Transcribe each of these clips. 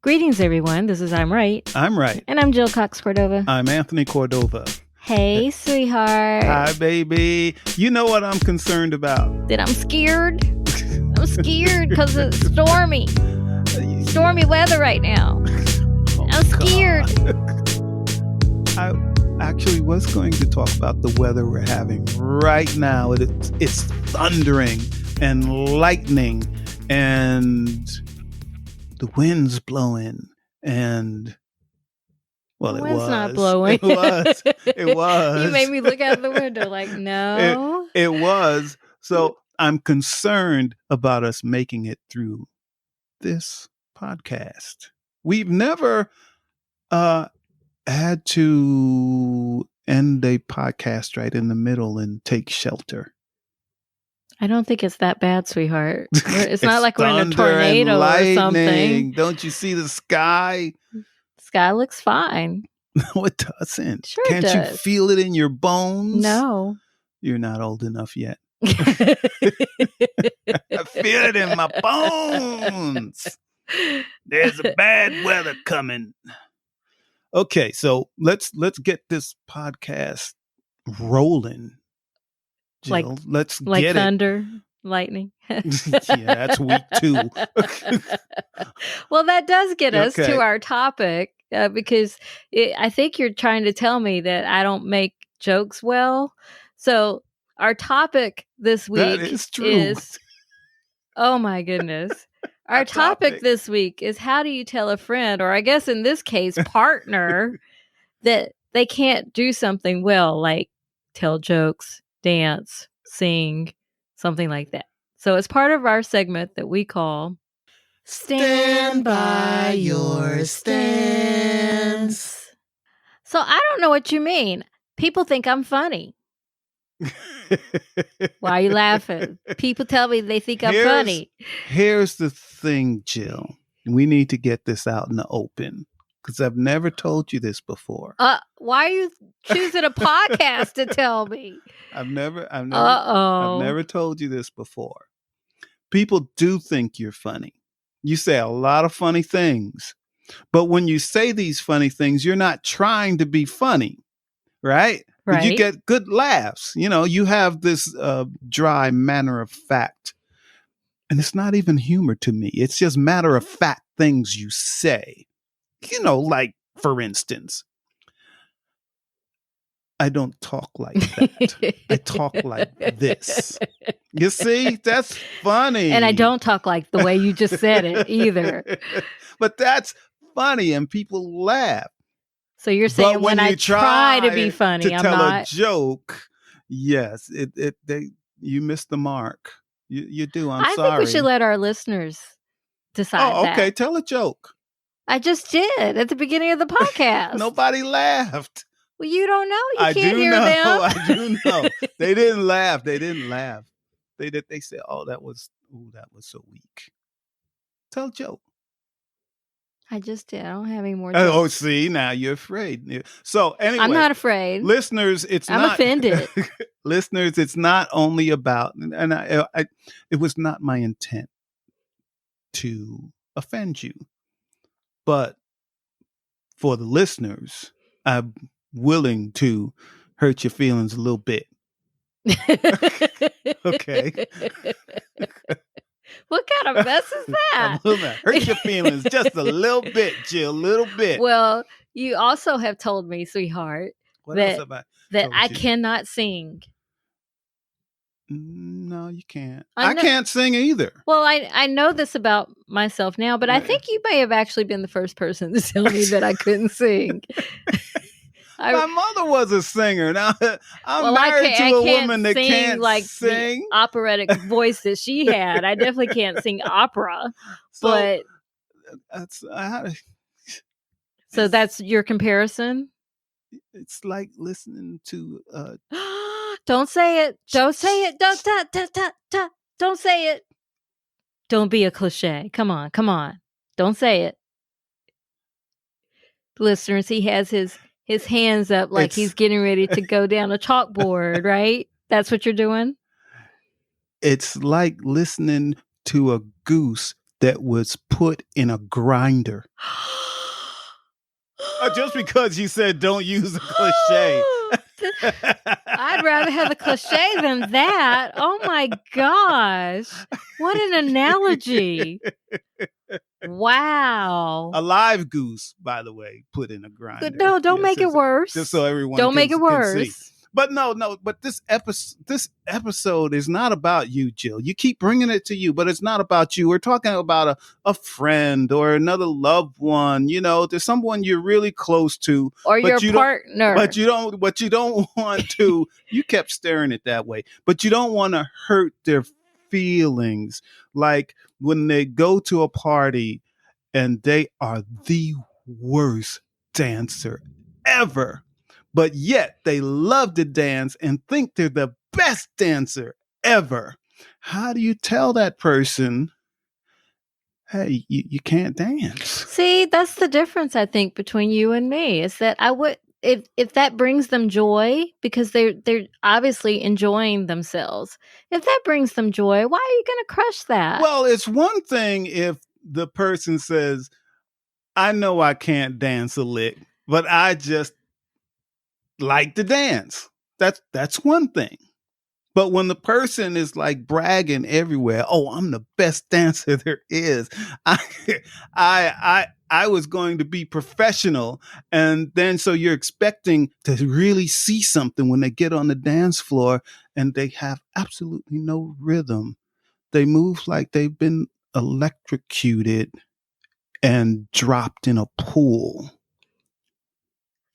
Greetings, everyone. This is I'm Right. I'm Right. And I'm Jill Cox Cordova. I'm Anthony Cordova. Hey, sweetheart. Hi, baby. You know what I'm concerned about? That I'm scared. I'm scared because it's stormy. Stormy weather right now. I'm scared. I actually was going to talk about the weather we're having right now. It's thundering and lightning and the wind's blowing and the it wind's was not blowing. It was. You made me look out the window like, no. It was. So I'm concerned about us making it through this podcast. We've never had to end a podcast right in the middle and take shelter. I don't think it's that bad, sweetheart. It's not like we're in a tornado or something. Don't you see the sky? Sky looks fine. No, it doesn't. Sure Can't it you does. feel it in your bones? No. You're not old enough yet. I feel it in my bones. There's a bad weather coming. Okay, so let's get this podcast rolling. Jill, let's like get thunder, lightning. Yeah, that's week 2. Well, that does get us Okay. to our topic because I think you're trying to tell me that I don't make jokes well. So our topic this week That is true. is, oh my goodness. Our topic this week is, how do you tell a friend, or I guess in this case, partner, that they can't do something well, like tell jokes, dance, sing, something like that. So it's part of our segment that we call Stand by Your Stance. So I don't know what you mean. People think I'm funny. Why are you laughing? People tell me they think I'm funny. Here's the thing, Jill. We need to get this out in the open because I've never told you this before. Why are you choosing a podcast to tell me? I've never told you this before. People do think you're funny. You say a lot of funny things, but when you say these funny things, you're not trying to be funny, right? Right. You get good laughs. You know, you have this dry matter of fact. And it's not even humor to me. It's just matter of fact things you say. You know, like, for instance, I don't talk like that. I talk like this. You see? That's funny. And I don't talk like the way you just said it either. But that's funny and people laugh. So you're saying when I try to be funny, to I'm tell not a joke. Yes, you missed the mark. You do. I'm sorry. I think we should let our listeners decide that. Okay, tell a joke. I just did at the beginning of the podcast. Nobody laughed. Well, you don't know. You I can't do hear know. them. I do know. They didn't laugh. They said, "Oh, that was so weak." Tell a joke. I just did. I don't have any more jokes. Oh, see, now you're afraid. So anyway, I'm not afraid. Listeners, I'm offended. Listeners, it's not only about, and it was not my intent to offend you, but for the listeners, I'm willing to hurt your feelings a little bit. Okay. What kind of mess is that? Hurt your feelings just a little bit, Jill, a little bit. Well, you also have told me, sweetheart, that I cannot sing. No, you can't. I can't sing either. Well, I know this about myself now, but I think you may have actually been the first person to tell me that I couldn't sing. My mother was a singer. Now I'm married to a woman that can't sing. The operatic voice that she had. I definitely can't sing opera. So that's your comparison? It's like listening to Don't say it. Don't say it. Don't say it. Don't be a cliche. Come on. Don't say it. Listeners, he has his hands up like he's getting ready to go down a chalkboard, right? That's what you're doing? It's like listening to a goose that was put in a grinder. Just because you said don't use a cliche. I'd rather have the cliche than that. Oh my gosh. What an analogy. Wow. A live goose, by the way, put in a grinder. No, don't make it worse. Just so everyone don't make it worse. Can see. But no, but this episode is not about you, Jill. You keep bringing it to you, but it's not about you. We're talking about a friend or another loved one. You know, there's someone you're really close to, or your partner. But you don't want to. You kept staring it that way, but you don't want to hurt their feelings. Like when they go to a party and they are the worst dancer ever. But yet they love to dance and think they're the best dancer ever. How do you tell that person, hey, you can't dance? See, that's the difference, I think, between you and me, is that I would, if that brings them joy, because they're obviously enjoying themselves. If that brings them joy, why are you going to crush that? Well, it's one thing if the person says, I know I can't dance a lick, but I just like to dance. That's one thing. But when the person is like bragging everywhere, oh, I'm the best dancer there is. I was going to be professional. And then so you're expecting to really see something when they get on the dance floor and they have absolutely no rhythm. They move like they've been electrocuted and dropped in a pool.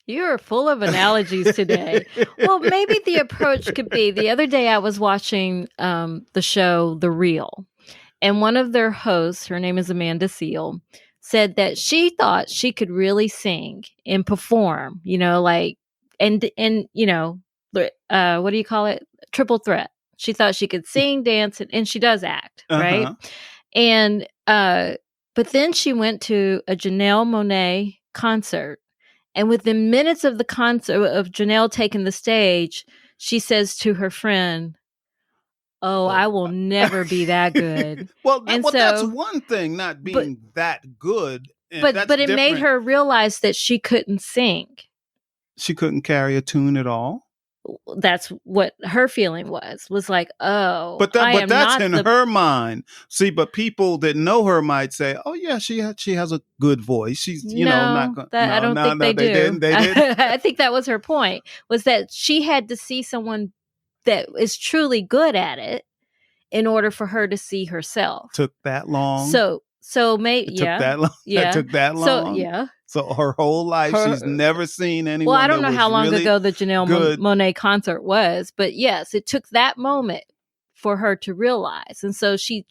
You're full of analogies today. Well, maybe the approach could be, the other day I was watching the show The Real, and one of their hosts, her name is Amanda Seale, said that she thought she could really sing and perform, you know, like, and you know, what do you call it? Triple threat. She thought she could sing, dance, and she does act, right? And, but then she went to a Janelle Monáe concert. And within minutes of the concert, of Janelle taking the stage, she says to her friend, oh, I will never be that good. Well, that's one thing, not being that good. But it made her realize that she couldn't sing. She couldn't carry a tune at all? That's what her feeling was like, oh, but that's in her mind. See, but people that know her might say, oh yeah, she has a good voice. She's not going. I don't think they do. They didn't. I think that was her point, was that she had to see someone that is truly good at it in order for her to see herself. Took that long. So maybe took that long. Yeah, it took that long. So yeah. So her whole life, she's never seen anyone. Well, I don't know how long really ago the Janelle Monáe concert was, but yes, it took that moment for her to realize, and so she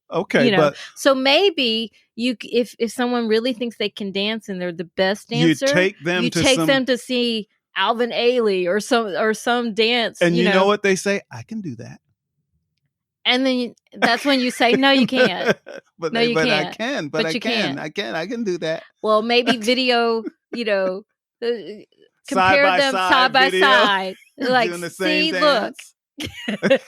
okay, but so maybe if someone really thinks they can dance and they're the best dancer, you take them to see Alvin Ailey or some dance, and you know what they say, I can do that. And then that's when you say, no, you can't. But you can't. I can. But you can. I can do that. Well, maybe video, compare them side by side. Like, doing the same see, dance. Look.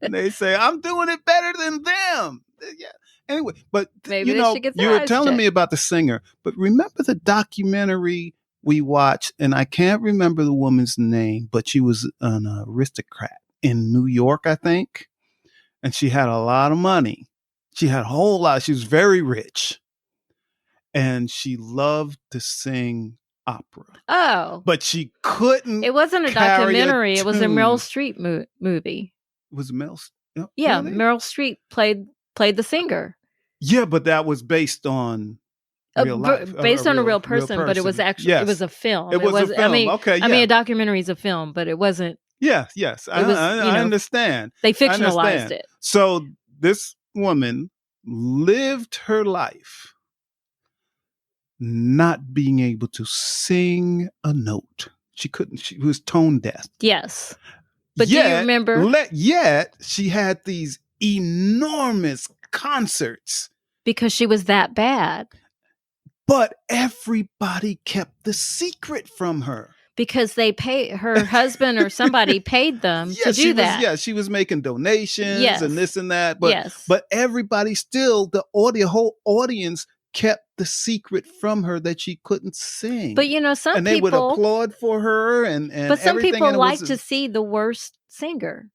And they say, I'm doing it better than them. Yeah. Anyway, but maybe they should get you were telling me about the singer, but remember the documentary we watched, and I can't remember the woman's name, but she was an aristocrat in New York, I think. And she had a lot of money. She had a whole lot. She was very rich. And she loved to sing opera. Oh. But she couldn't. It wasn't a documentary. It was a Meryl Streep movie. Was Meryl? Yeah, really? Meryl Streep played the singer. Yeah, but that was based on real life. Based on a real person, but it was actually, it was a film. It was a film. Okay, yeah. I mean, a documentary is a film, but it wasn't. Yes. I understand. They fictionalized it. So this woman lived her life not being able to sing a note. She couldn't. She was tone deaf. Yes. But do you remember? Yet she had these enormous concerts. Because she was that bad. But everybody kept the secret from her. because they pay her husband or somebody paid them to do that. She was making donations and this and that. But yes. but everybody still, the whole audience kept the secret from her that she couldn't sing. But some and they people would applaud for her and but some everything, people like to see the worst singer.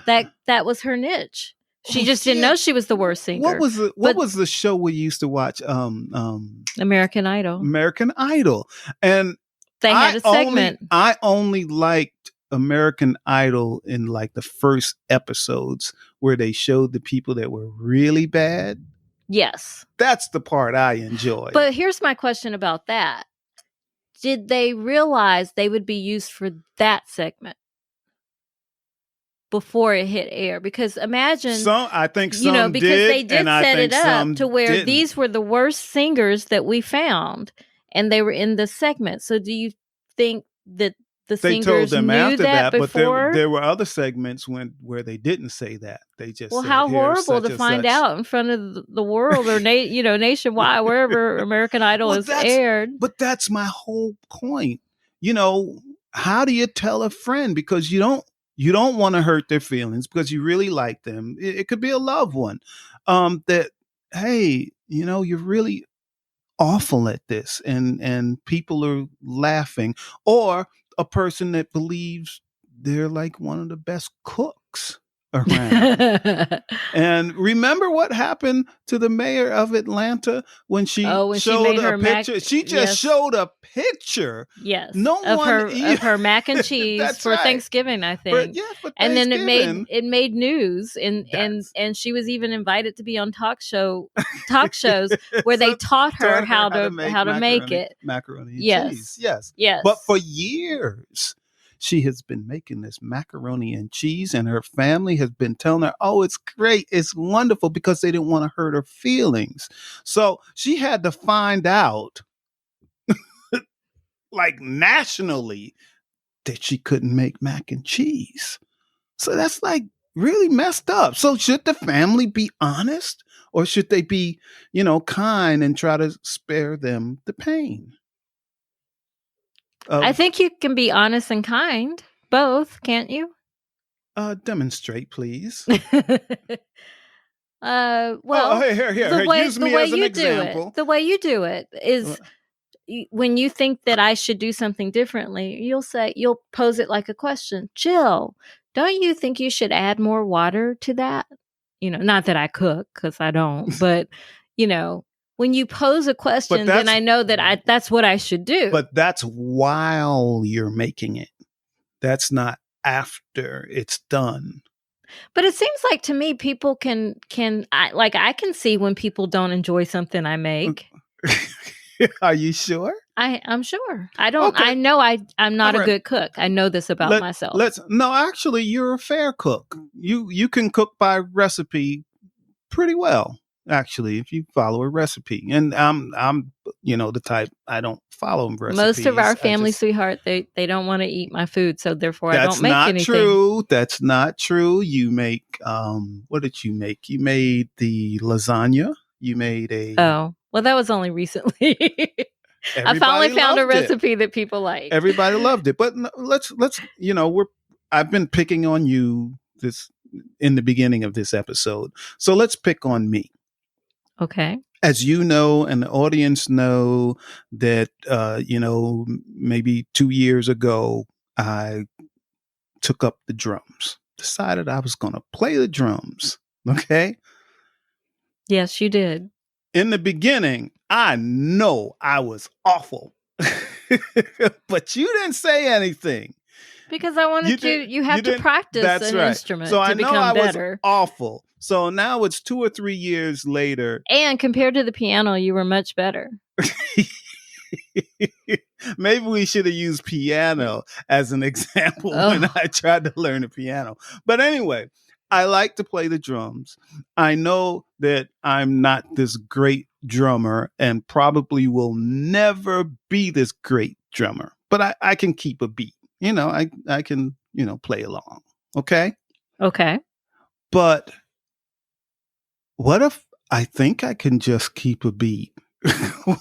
That was her niche. She just didn't know she was the worst singer. What was the show we used to watch? American Idol. American Idol. And they had a segment. I only liked American Idol in like the first episodes where they showed the people that were really bad. Yes. That's the part I enjoyed. But here's my question about that. Did they realize they would be used for that segment before it hit air? Because imagine I think some because did, they did set it up to where didn't. These were the worst singers that we found, and they were in the segment. So do you think that the they singers told them knew after that, before? But there were other segments where they didn't say that. They just said, how horrible to find out in front of the world or nationwide, wherever American Idol is aired. But that's my whole point. How do you tell a friend? Because you don't want to hurt their feelings because you really like them. It could be a loved one. That, hey, you're really awful at this, and people are laughing, or a person that believes they're like one of the best cooks around. And remember what happened to the mayor of Atlanta when she showed a picture? She just showed a picture. Yes. Of her mac and cheese for Thanksgiving, I think. For and then it made news, and she was even invited to be on talk shows where they taught her how to make it. Macaroni and cheese. Yes. But for years she has been making this macaroni and cheese, and her family has been telling her, oh, it's great, it's wonderful, because they didn't want to hurt her feelings. So she had to find out, like nationally, that she couldn't make mac and cheese. So that's like really messed up. So should the family be honest, or should they be, kind and try to spare them the pain? I think you can be honest and kind. Both, can't you? Demonstrate, please. Well, here. Use me as an example. The way you do it is when you think that I should do something differently, you'll pose it like a question. Jill, don't you think you should add more water to that? Not that I cook, because I don't, but when you pose a question, then I know that that's what I should do. But that's while you're making it. That's not after it's done. But it seems like to me, people I can see when people don't enjoy something I make. Are you sure? I'm sure. I don't. Okay. I know I'm not a good cook. I know this about myself. No, actually, you're a fair cook. You can cook by recipe pretty well. Actually, if you follow a recipe, and I'm the type, I don't follow recipes. Most of our family, sweetheart, they don't want to eat my food, so therefore I don't make anything. That's not true. You make what did you make? You made the lasagna. You made a well, that was only recently. I finally found a recipe that people like. Everybody loved it, but let's I've been picking on you this in the beginning of this episode, so let's pick on me. Okay. As you know, and the audience know that, maybe 2 years ago, I took up the drums, decided I was going to play the drums. Okay. Yes, you did. In the beginning, I know I was awful, but you didn't say anything. Because I wanted you have to practice an instrument to become better. Was awful. So now it's 2 or 3 years later. And compared to the piano, you were much better. Maybe we should have used piano as an example when I tried to learn the piano. But anyway, I like to play the drums. I know that I'm not this great drummer and probably will never be this great drummer, but I can keep a beat. I can, play along. Okay. Okay. But what if I think I can just keep a beat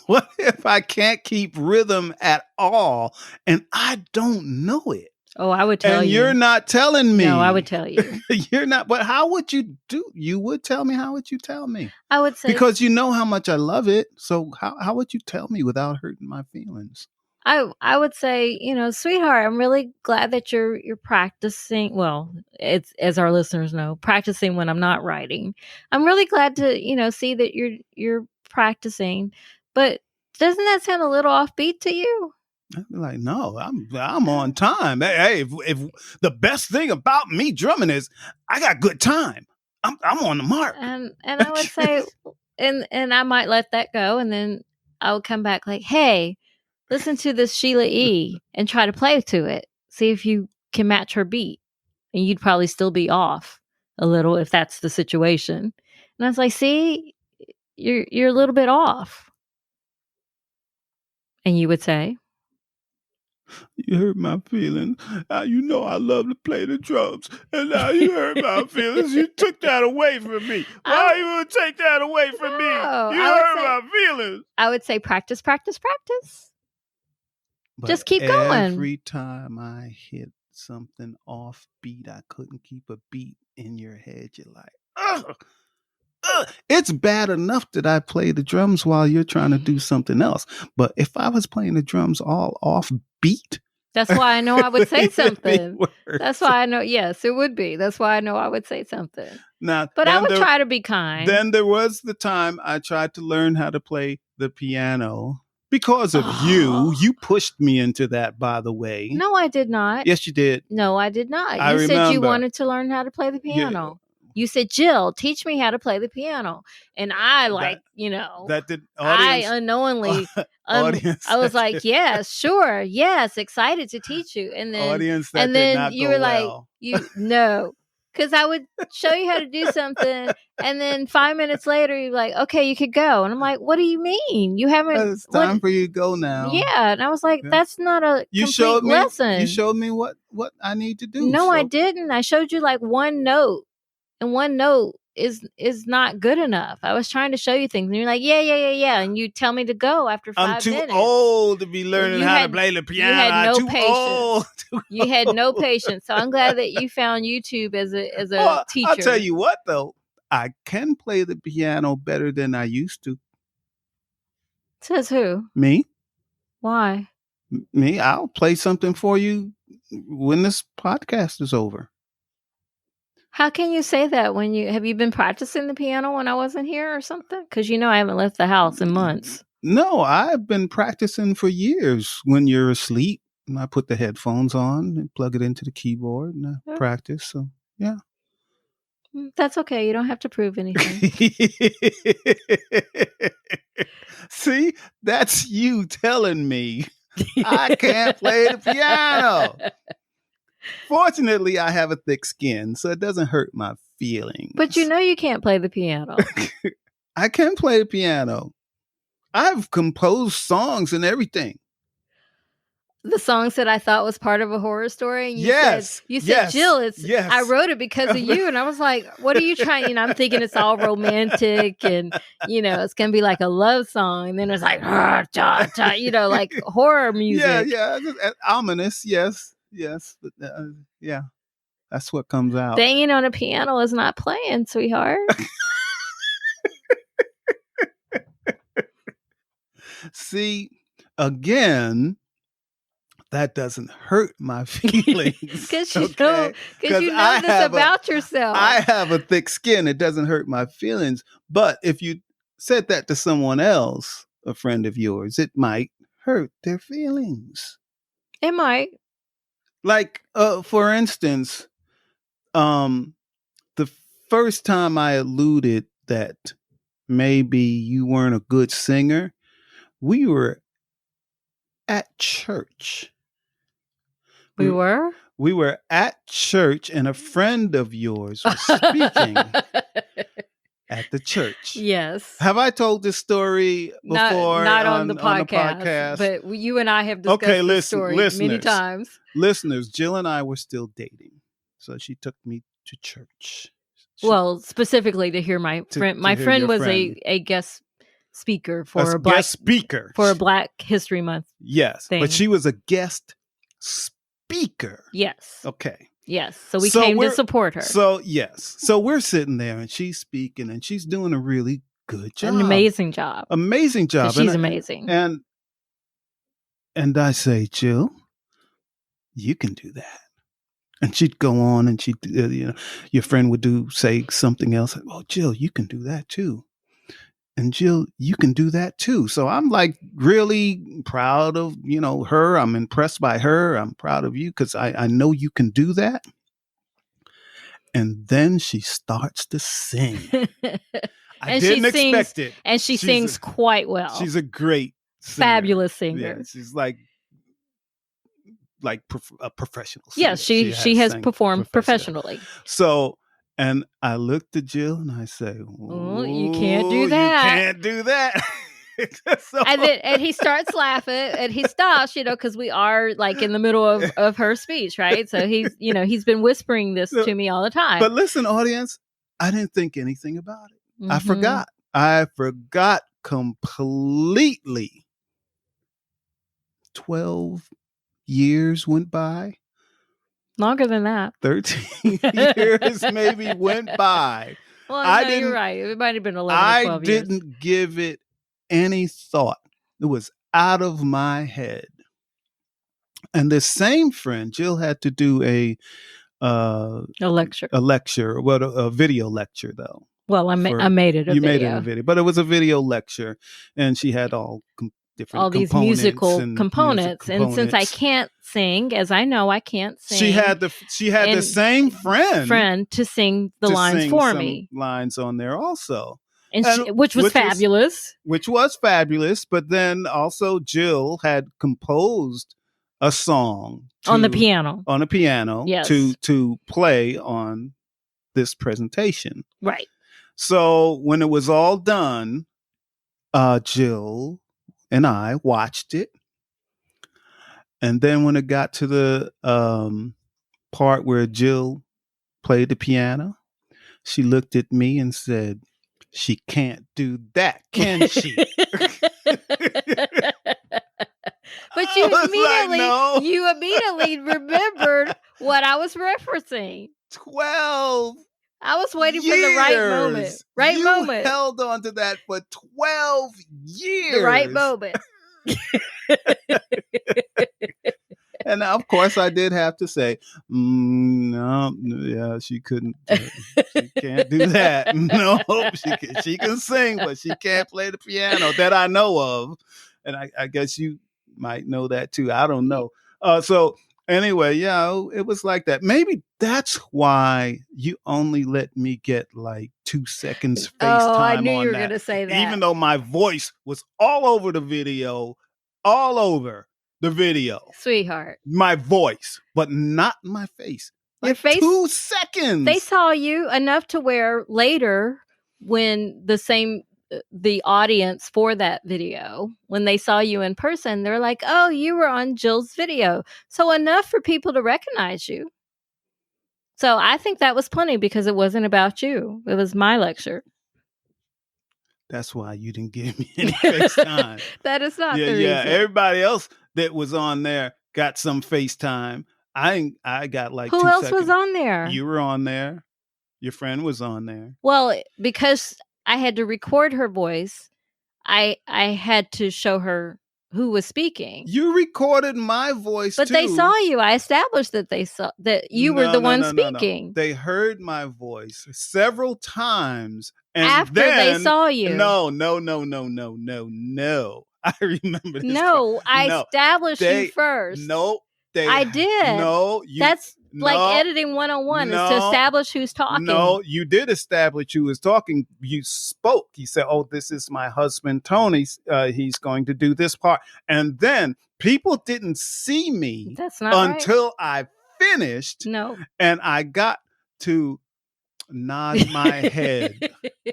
What if I can't keep rhythm at all and I don't know it? Oh, I would tell and you. You're not telling me. No, I would tell you. You're not. But how would you do? You would tell me. How would you tell me? I would say, because you know how much I love it. So how would you tell me without hurting my feelings? I would say, sweetheart, I'm really glad that you're practicing. Well, it's, as our listeners know, practicing when I'm not writing. I'm really glad to, see that you're practicing. But doesn't that sound a little offbeat to you? I'd be like, no, I'm on time. Hey, if the best thing about me drumming is I got good time. I'm on the mark. And I would say, and I might let that go, and then I would come back like, hey, listen to this Sheila E. and try to play to it. See if you can match her beat. And you'd probably still be off a little if that's the situation. And I was like, see, you're a little bit off. And you would say, you hurt my feelings. You know I love to play the drums. And now you hurt my feelings. You took that away from me. Why you would take that away from me? You hurt my feelings. I would say practice, practice, practice. But just keep going. Every time I hit something offbeat, I couldn't keep a beat in your head. You're like, ugh. It's bad enough that I play the drums while you're trying to do something else. But if I was playing the drums all off beat. That's why I know I would say something. That's why I know. Yes, it would be. That's why I know I would say something. Now, but I would try to be kind. Then there was the time I tried to learn how to play the piano. Because of you pushed me into that, by the way. No, I did not. Yes, you did. No, I did not. You said you wanted to learn how to play the piano. Yeah. You said, Jill, teach me how to play the piano. And I that did audience, I unknowingly, audience, I was like, yes, sure. Yes. Excited to teach you. And then, audience that and then did not you go were well. No. Because I would show you how to do something, and then 5 minutes later, you're like, "Okay, you could go." And I'm like, "What do you mean? You haven't? It's time for you to go now." Yeah, and I was like, "That's not a complete lesson." You showed me what I need to do. No, I didn't. I showed you like one note, and one note is not good enough. I was trying to show you things, and you're like, yeah, and you tell me to go after 5 minutes. I'm too old to be learning how to play the piano. You had no patience. You had no patience. So I'm glad that you found YouTube as a teacher. I'll tell you what, though, I can play the piano better than I used to. Says who? Me. Why? Me. I'll play something for you when this podcast is over. How can you say that when have you been practicing the piano when I wasn't here or something? Because I haven't left the house in months. No, I've been practicing for years. When you're asleep, I put the headphones on and plug it into the keyboard and I practice. So, yeah. That's okay. You don't have to prove anything. See, that's you telling me I can't play the piano. Fortunately, I have a thick skin, so it doesn't hurt my feelings. But you can't play the piano. I can play the piano. I've composed songs and everything. The songs that I thought was part of a horror story. And you said, yes, Jill, I wrote it because of you. And I was like, what are you trying? I'm thinking it's all romantic and, it's going to be like a love song. And then it's like, like horror music. Yeah. Ominous. Yes. But, yeah. That's what comes out. Banging on a piano is not playing, sweetheart. See, again, that doesn't hurt my feelings. Because you know this about yourself. I have a thick skin. It doesn't hurt my feelings. But if you said that to someone else, a friend of yours, it might hurt their feelings. It might. Like, for instance, the first time I alluded that maybe you weren't a good singer, we were at church. We were? We were at church and a friend of yours was speaking at the church. Yes. Have I told this story before? Not on the podcast. But you and I have discussed this story many times. Listeners, Jill and I were still dating. So she took me to church. Specifically to hear my friend. My friend was a guest speaker for a guest speaker for a Black History Month. Yes, thing. but she was a guest speaker. Yes. Okay. Yes. So we came to support her. So yes. So we're sitting there and she's speaking and she's doing a really good job. An amazing job. Amazing job. She's amazing. And I say, Jill, you can do that. And she'd go on and she'd, your friend would say something else. Oh, Jill, you can do that too. And Jill, you can do that too. So I'm like really proud of, her. I'm impressed by her. I'm proud of you because I know you can do that. And then she starts to sing. I didn't expect it. And she sings quite well. She's a great singer. Fabulous singer. Yeah, she's like a professional singer. Yes, she has performed professionally. So, and I looked at Jill and I say, you can't do that. You can't do that. So, and he starts laughing and he stops, because we are like in the middle of her speech, right? So he's been whispering this to me all the time. But listen, audience, I didn't think anything about it. Mm-hmm. I forgot completely. 12 years went by. Longer than that. 13 years maybe went by. Well, you're right. It might have been 11 or 12 years. I didn't give it any thought. It was out of my head. And the same friend, Jill, had to do a lecture. A video lecture, though. Well, I made it a video. You made it a video. But it was a video lecture. And she had all these musical components. And since I can't sing, as I know I can't sing, she had the same friend to sing the lines for me. Lines on there also. Which was fabulous. Which was fabulous. But then also Jill had composed a song on the piano. On a piano, yes. to play on this presentation. Right. So when it was all done, Jill and I watched it. And then when it got to the part where Jill played the piano, she looked at me and said, "She can't do that, can she?" But you immediately remembered what I was referencing. 12 I was waiting for the right moment. You held on to that for 12 years. The right moment. And of course, I did have to say, no, yeah, she couldn't. She can't do that. No, she can sing, but she can't play the piano that I know of. And I guess you might know that too. I don't know. So anyway, yeah, it was like that. Maybe that's why you only let me get like 2 seconds FaceTime. Oh, I knew you were going to say that. Even though my voice was all over the video, Sweetheart. My voice, but not my face. Your face? 2 seconds. They saw you enough to where later, when the audience for that video, when they saw you in person, they're like, "Oh, you were on Jill's video." So enough for people to recognize you. So I think that was plenty because it wasn't about you. It was my lecture. That's why you didn't give me any FaceTime. That is not the reason. Yeah, everybody else that was on there got some FaceTime. I got like 2 seconds. Who else was on there? You were on there. Your friend was on there. Well, because I had to record her voice, I had to show her who was speaking. You recorded my voice but too. They saw you. I established that they saw that you were the one speaking. No. They heard my voice several times. And after then, they saw you. No. I remember this. No, I established you first. No, I did. No, that's like editing 101 is to establish who's talking. No, you did establish who was talking. You spoke. You said, "Oh, this is my husband, Tony. He's going to do this part." And then people didn't see me until I finished. No. And I got to nod my head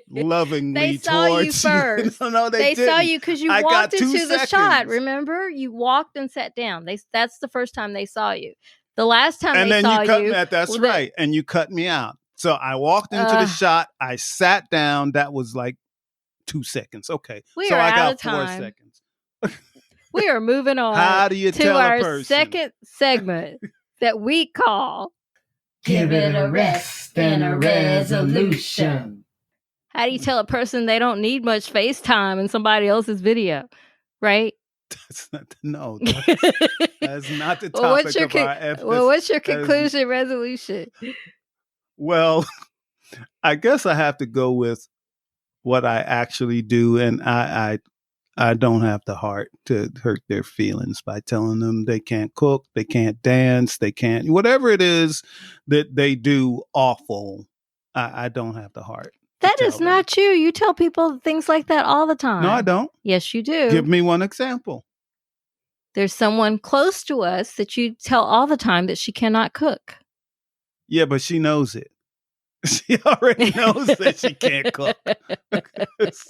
lovingly towards you first. No, they saw you because you walked into the shot. Remember, you walked and sat down. That's the first time they saw you. The last time and they then saw you cut me out. That's right. And you cut me out. So I walked into the shot. I sat down. That was like 2 seconds. Okay. We so are I out got of 4 time. seconds. We are moving on How do you to tell a our person? second segment that we call Give it a rest and a resolution. How do you tell a person they don't need much FaceTime in somebody else's video? Right? That's not, no, that's not the topic of our episode. Well, what's your conclusion resolution? Well, I guess I have to go with what I actually do, and I don't have the heart to hurt their feelings by telling them they can't cook, they can't dance, they can't, whatever it is that they do awful. I don't have the heart. That is not you. You tell people things like that all the time. No, I don't. Yes, you do. Give me one example. There's someone close to us that you tell all the time that she cannot cook. Yeah, but she knows it. She already knows that she can't cook.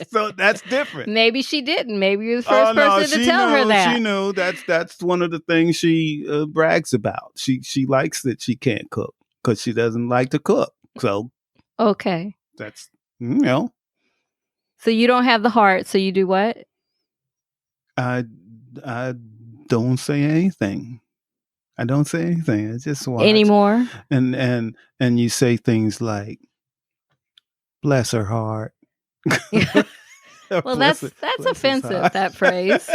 So that's different. Maybe she didn't. Maybe you're the first person to tell her that. She knew. That's one of the things she brags about. She likes that she can't cook because she doesn't like to cook. So okay, that's So you don't have the heart. So you do what? I don't say anything. I don't say anything. I just watch anymore. And you say things like, "Bless her heart." Well, that's offensive. That phrase.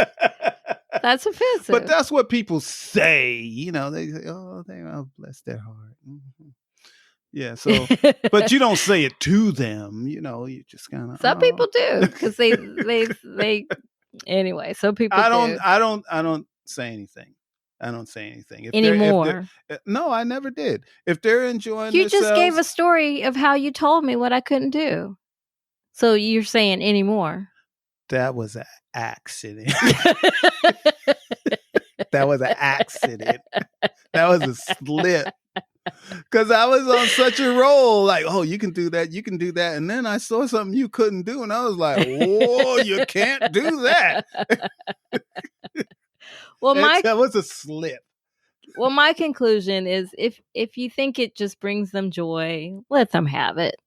That's offensive. But that's what people say. They say, "Oh, they bless their heart." Mm-hmm. Yeah. So, but you don't say it to them. You just kind of. Some people do because they. Anyway, some people. I don't say anything. I don't say anything anymore. No, I never did. If they're enjoying you themselves, just gave a story of how you told me what I couldn't do. So you're saying anymore? That was an accident. That was an accident. That was a slip. Because I was on such a roll, like, oh, you can do that, you can do that. And then I saw something you couldn't do, and I was like, whoa, you can't do that. Well, that was a slip. Well, my conclusion is if you think it just brings them joy, let them have it.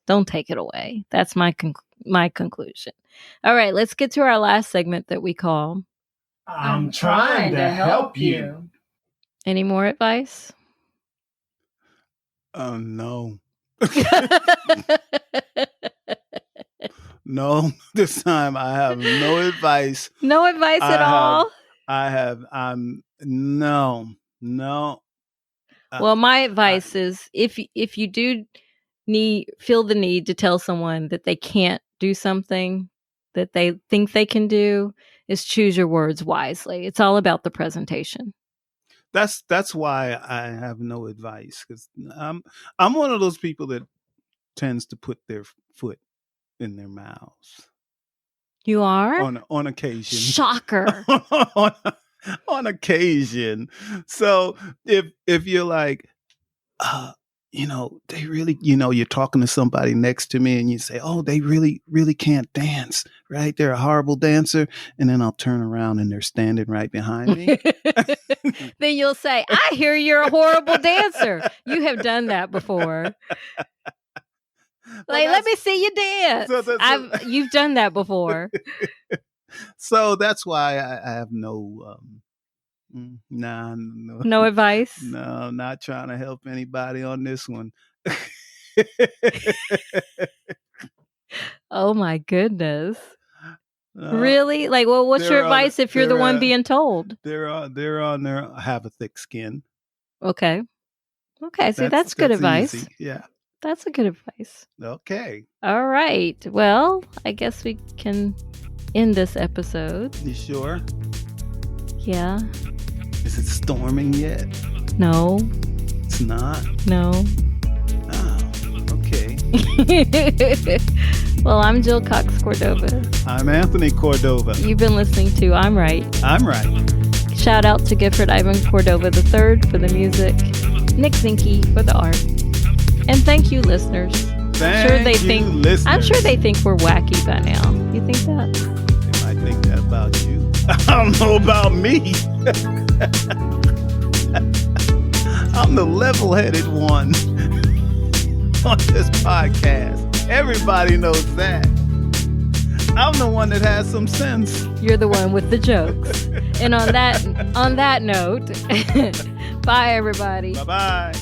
Don't take it away. That's my conclusion. All right, let's get to our last segment that we call I'm trying to help you. Any more advice? No. No, this time I have no advice. No advice at all? No. Well, my advice is if you do feel the need to tell someone that they can't do something that they think they can do, is choose your words wisely. It's all about the presentation. That's why I have no advice, because I'm one of those people that tends to put their foot in their mouths. You are? On occasion. Shocker. on occasion. So if you're like, they really, you're talking to somebody next to me and you say, oh, they really, really can't dance, right? They're a horrible dancer. And then I'll turn around and they're standing right behind me. Then you'll say, I hear you're a horrible dancer. You have done that before. Like, let me see you dance. You've done that before. So that's why I have no no advice. No, not trying to help anybody on this one. Oh my goodness. Really? Like, well, what's your advice if you're the one being told? They're on there, have a thick skin. Okay. See, that's good advice. Easy. Yeah. That's a good advice. Okay. All right. Well, I guess we can end this episode. You sure? Yeah. Is it storming yet? No. It's not? No. Oh, okay. Well, I'm Jill Cox Cordova. I'm Anthony Cordova. You've been listening to I'm Right. I'm Right. Shout out to Gifford Ivan Cordova III for the music, Nick Zinke for the art. And thank you, listeners. Listeners. I'm sure they think we're wacky by now. You think that? They might think that about you. I don't know about me. I'm the level-headed one on this podcast. Everybody knows that. I'm the one that has some sense. You're the one with the jokes. And on that note, bye everybody. Bye-bye.